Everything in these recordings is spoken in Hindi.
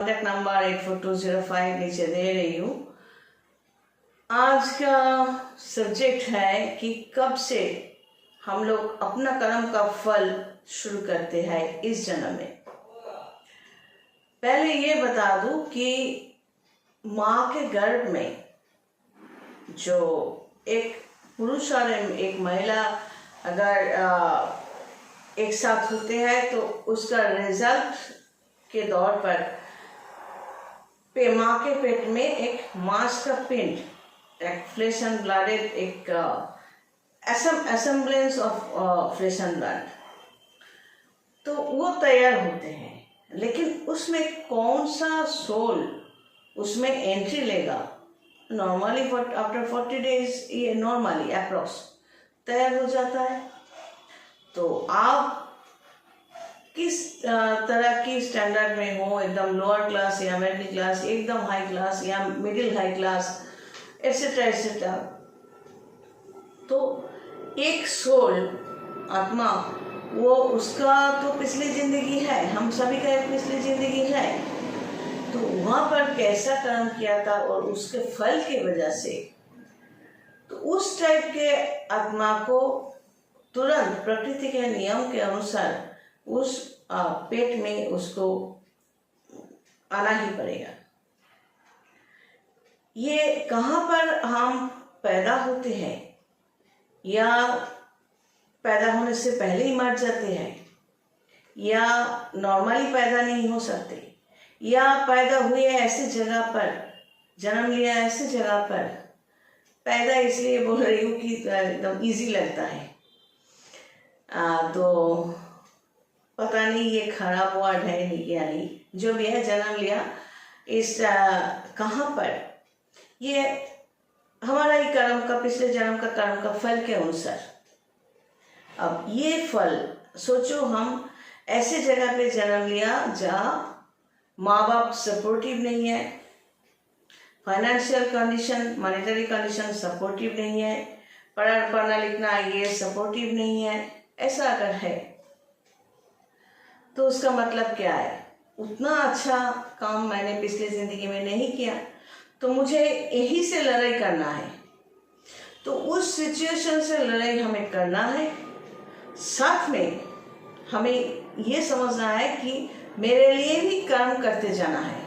कॉन्टैक्ट नंबर 84205 नीचे दे रही हूँ। आज का सब्जेक्ट है कि कब से हम लोग अपना कर्म का फल शुरू करते हैं इस जन्म में। पहले ये बता दूं कि माँ के गर्भ में जो एक पुरुष और एक महिला अगर एक साथ होते हैं तो उसका रिजल्ट के दौर पर माँ के पेट में एक मांस का पिंड, एक फ्लेश एंड ब्लडेड, एक एसेंबलेंस ऑफ फ्लेश एंड ब्लड, तो वो तैयार होते हैं। लेकिन उसमें कौन सा सोल उसमें एंट्री लेगा, नॉर्मली आफ्टर 40 डेज ये नॉर्मली अप्रॉक्स तैयार हो जाता है। तो आप किस तरह की स्टैंडर्ड में हो, एकदम लोअर क्लास या मिडिल क्लास, एकदम हाई क्लास या middle high class, etcetera etcetera, तो एक सोल आत्मा वो उसका तो पिछली जिंदगी है, हम सभी का एक पिछली जिंदगी है। तो वहाँ पर कैसा कर्म किया था और उसके फल की वजह से तो उस टाइप के आत्मा को तुरंत प्रकृति के नियम के अनुसार उस पेट में उसको आना ही पड़ेगा। ये कहाँ पर हम पैदा होते हैं या पैदा होने से पहले ही मर जाते हैं या नॉर्मली पैदा नहीं हो सकते या पैदा हुए ऐसी जगह पर, जन्म लिया ऐसी जगह पर, पैदा इसलिए बोल रही हूँ कि एकदम इजी लगता है। तो पता नहीं ये खराब वर्ड है या नहीं, जो भी है जन्म लिया इस कहाँ पर, ये हमारा ही कर्म का, पिछले जन्म का कर्म का फल के अनुसार। अब ये फल सोचो, हम ऐसे जगह पे जन्म लिया जहाँ माँ बाप सपोर्टिव नहीं है, financial condition, monetary condition supportive नहीं है, पढ़ना लिखना ये सपोर्टिव नहीं है, ऐसा अगर है तो उसका मतलब क्या है, उतना अच्छा काम मैंने पिछले जिंदगी में नहीं किया तो मुझे यही से लड़ाई करना है। तो उस सिचुएशन से लड़ाई हमें करना है। साथ में हमें ये समझना है कि मेरे लिए भी कर्म करते जाना है।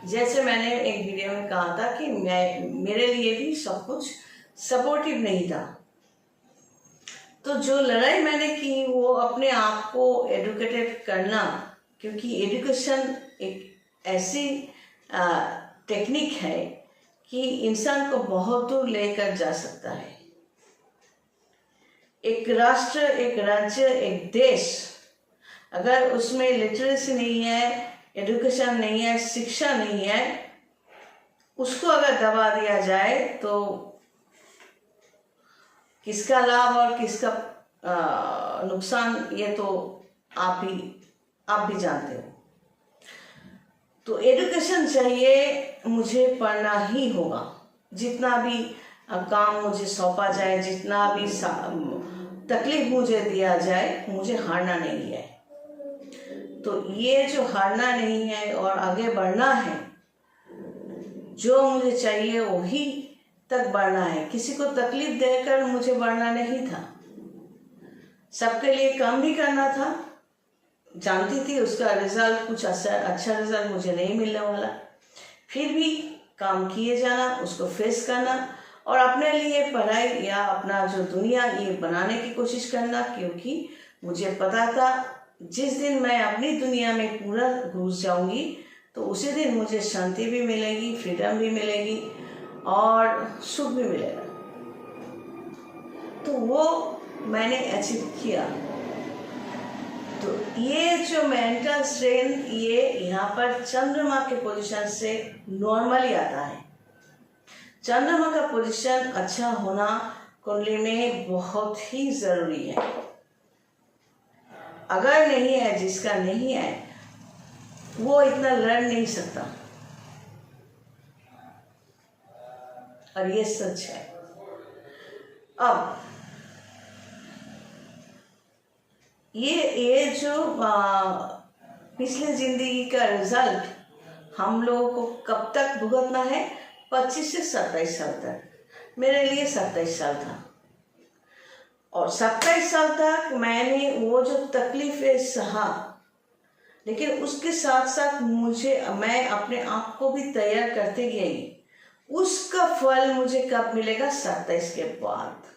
जैसे मैंने एक वीडियो में कहा था कि मेरे लिए भी सब कुछ सपोर्टिव नहीं था, तो जो लड़ाई मैंने की वो अपने आप को एडुकेटेड करना, क्योंकि एजुकेशन एक ऐसी टेक्निक है कि इंसान को बहुत दूर लेकर जा सकता है। एक राष्ट्र, एक राज्य, एक देश अगर उसमें लिटरेसी नहीं है, एजुकेशन नहीं है, शिक्षा नहीं है, उसको अगर दबा दिया जाए तो किसका लाभ और किसका नुकसान ये तो आप भी जानते हो। तो एजुकेशन चाहिए, मुझे पढ़ना ही होगा, जितना भी काम मुझे सौंपा जाए, जितना भी तकलीफ मुझे दिया जाए, मुझे हारना नहीं है। तो ये जो हारना नहीं है और आगे बढ़ना है, जो मुझे चाहिए वही तक बढ़ना है। किसी को तकलीफ देकर मुझे बढ़ना नहीं था, सबके लिए काम भी करना था। जानती थी उसका रिजल्ट, कुछ अच्छा रिजल्ट मुझे नहीं मिलने वाला, फिर भी काम किए जाना, उसको फेस करना और अपने लिए पढ़ाई या अपना जो दुनिया ये बनाने की कोशिश करना। क्योंकि मुझे पता था जिस दिन मैं अपनी दुनिया में पूरा घुस जाऊंगी तो उसी दिन मुझे शांति भी मिलेगी, फ्रीडम भी मिलेगी और सुख भी मिलेगा। तो वो मैंने अचीव किया। तो ये जो मेंटल स्ट्रेंथ ये यहाँ पर चंद्रमा के पोजीशन से नॉर्मली आता है। चंद्रमा का पोजीशन अच्छा होना कुंडली में बहुत ही जरूरी है। अगर नहीं है, जिसका नहीं है वो इतना लड़ नहीं सकता, और ये सच है। अब ये जो पिछले जिंदगी का रिजल्ट हम लोगों को कब तक भुगतना है? 25 से 27 साल तक। मेरे लिए 27 साल था, और 27 साल तक मैंने वो जो तकलीफें सहा, लेकिन उसके साथ साथ मैं अपने आप को भी तैयार करते गई। उसका फल मुझे कब मिलेगा? 27 के बाद।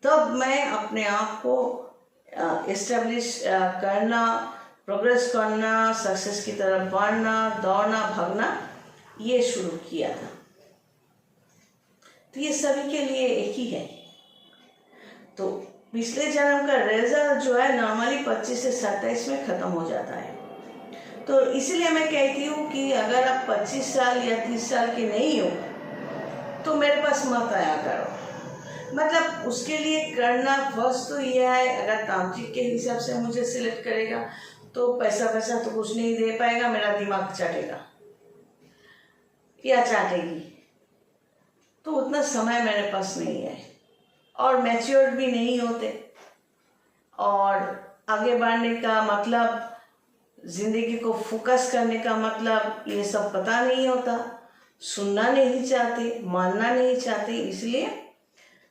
तब मैं अपने आप को एस्टेब्लिश करना, प्रोग्रेस करना, सक्सेस की तरफ बढ़ना, दौड़ना, भागना, ये शुरू किया था। तो ये सभी के लिए एक ही है। तो पिछले जन्म का रिजल्ट जो है नॉर्मली 25 से 27 में खत्म हो जाता है। तो इसीलिए मैं कहती हूँ कि अगर आप 25 साल या 30 साल के नहीं हो तो मेरे पास मत आया करो। मतलब उसके लिए करना फर्स्ट तो ये है, अगर तांत्रिक के हिसाब से मुझे सिलेक्ट करेगा तो पैसा तो कुछ नहीं दे पाएगा, मेरा दिमाग चाटेगा या चाटेगी। तो उतना समय मेरे पास नहीं है, और मैच्योर भी नहीं होते, और आगे बढ़ने का मतलब, जिंदगी को फोकस करने का मतलब ये सब पता नहीं होता, सुनना नहीं चाहते, मानना नहीं चाहते। इसलिए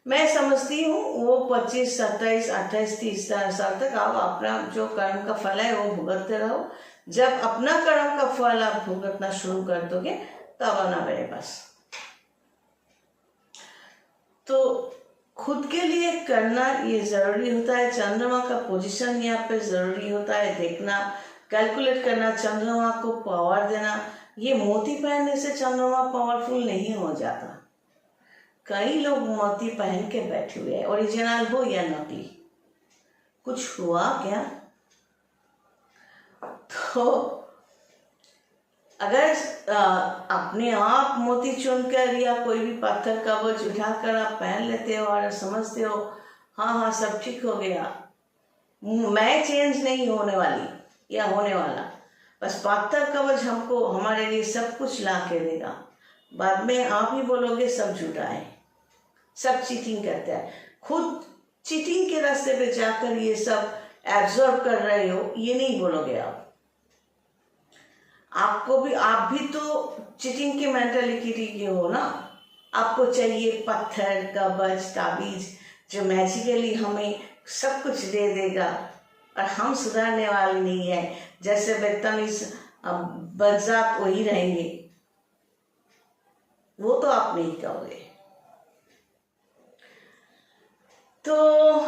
मैं समझती हूँ वो 25, 27, 28, 30 साल तक आप अपना जो कर्म का फल है वो भुगतते रहो। जब अपना कर्म का फल आप भुगतना शुरू कर दोगे तब आना मेरे पास। तो खुद के लिए करना ये जरूरी होता है। चंद्रमा का पोजीशन यहाँ पे जरूरी होता है देखना, कैलकुलेट करना, चंद्रमा को पावर देना। ये मोती पहनने से चंद्रमा पावरफुल नहीं हो जाता। कई लोग मोती पहन के बैठे हुए हैं, ओरिजिनल हो या नकली, कुछ हुआ क्या? तो अगर अपने आप मोती चुनकर या कोई भी पत्थर का बोझ उठाकर आप पहन लेते हो और समझते हो हाँ सब ठीक हो गया, मैं चेंज नहीं होने वाली या होने वाला, बस पत्थर का बोझ हमको हमारे लिए सब कुछ ला के देगा, बाद में आप ही बोलोगे सब झूठा है, सब चीटिंग करता है। खुद चीटिंग के रास्ते पे जाकर ये सब एब्जॉर्ब कर रहे हो, ये नहीं बोलोगे आप। आप भी तो चीटिंग की मेंटालिटी के हो ना। आपको चाहिए पत्थर, कवच, ताबीज जो मैजिकली हमें सब कुछ दे देगा, और हम सुधारने वाले नहीं है, जैसे बदतमीज बदजात वही रहेंगे, वो तो आप नहीं कहोगे। तो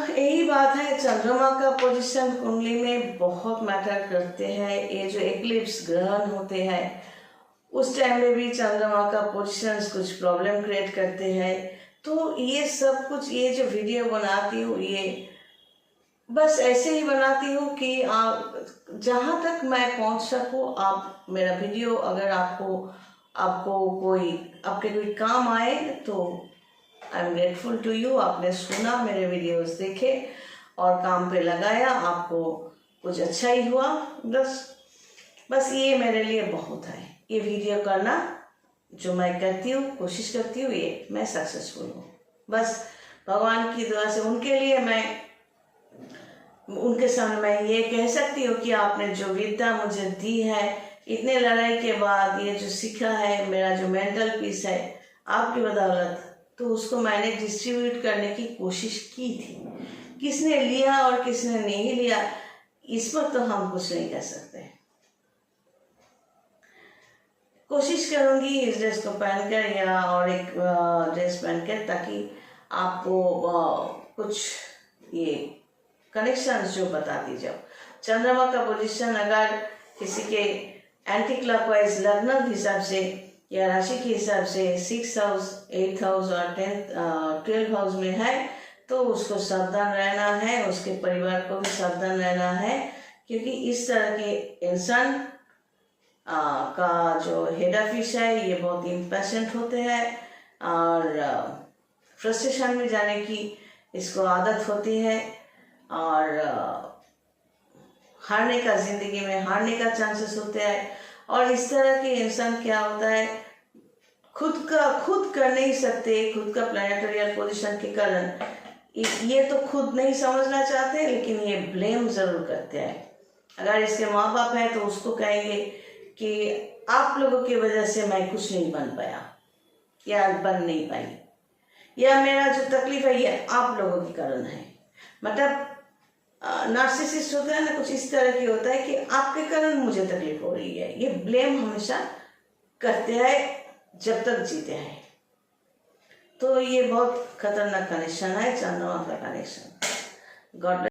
यही बात है, चंद्रमा का पोजीशन कुंडली में बहुत मैटर करते हैं। ये जो एक्लिप्स ग्रहण होते हैं उस टाइम में भी चंद्रमा का पोजीशन कुछ प्रॉब्लम क्रिएट करते हैं। तो ये सब कुछ, ये जो वीडियो बनाती हूँ ये बस ऐसे ही बनाती हूँ कि आप जहाँ तक मैं पहुँच सकूँ, आप मेरा वीडियो अगर आपको आपके कोई काम आए तो I am grateful to you. आपने सुना, मेरे वीडियोस देखे और काम पे लगाया, आपको कुछ अच्छा ही हुआ, बस ये मेरे लिए बहुत है। ये वीडियो करना जो मैं करती हूँ, कोशिश करती हूँ, ये मैं सक्सेसफुल हूँ। बस भगवान की दुआ से उनके सामने मैं ये कह सकती हूँ कि आपने जो विद्या मुझे दी है, इतने लड़ाई के बाद ये जो सीखा है, मेरा जो मेंटल पीस है आपकी बदौलत, तो उसको मैंने डिस्ट्रीब्यूट करने की कोशिश की थी। किसने लिया और किसने नहीं लिया, इस पर तो हम कुछ नहीं कर सकते। कोशिश करूंगी इस ड्रेस को पहनकर या और एक ड्रेस पहनकर, ताकि आपको कुछ ये कनेक्शंस जो बताती जाओ। चंद्रमा का पोजीशन अगर किसी के एंटी क्लॉकवाइज लग्न के हिसाब से या राशि के हिसाब से 6 हाउस, 8 हाउस और 12 हाउस में है, तो उसको सावधान रहना है, उसके परिवार को भी सावधान रहना है, क्योंकि इस तरह के इंसान का जो हेड ऑफिस है ये बहुत इम्पेशेंट होते हैं और फ्रस्ट्रेशन में जाने की इसको आदत होती है, और जिंदगी में हारने का चांसेस होते हैं। और इस तरह के इंसान क्या होता है, खुद कर नहीं सकते, खुद का प्लैनेटोरियल पोजीशन के कारण ये तो खुद नहीं समझना चाहते, लेकिन ये ब्लेम जरूर करते हैं। अगर इसके माँ बाप हैं तो उसको कहेंगे कि आप लोगों की वजह से मैं कुछ नहीं बन पाया या बन नहीं पाई, या मेरा जो तकलीफ है ये आप लोगों के कारण है। मतलब नार्सिसिस्ट होता है ना, कुछ इस तरह की होता है कि आपके कारण मुझे तकलीफ हो रही है, ये ब्लेम हमेशा करते हैं जब तक जीते हैं। तो ये बहुत खतरनाक कनेक्शन है, चंद्रमा का कनेक्शन। गॉड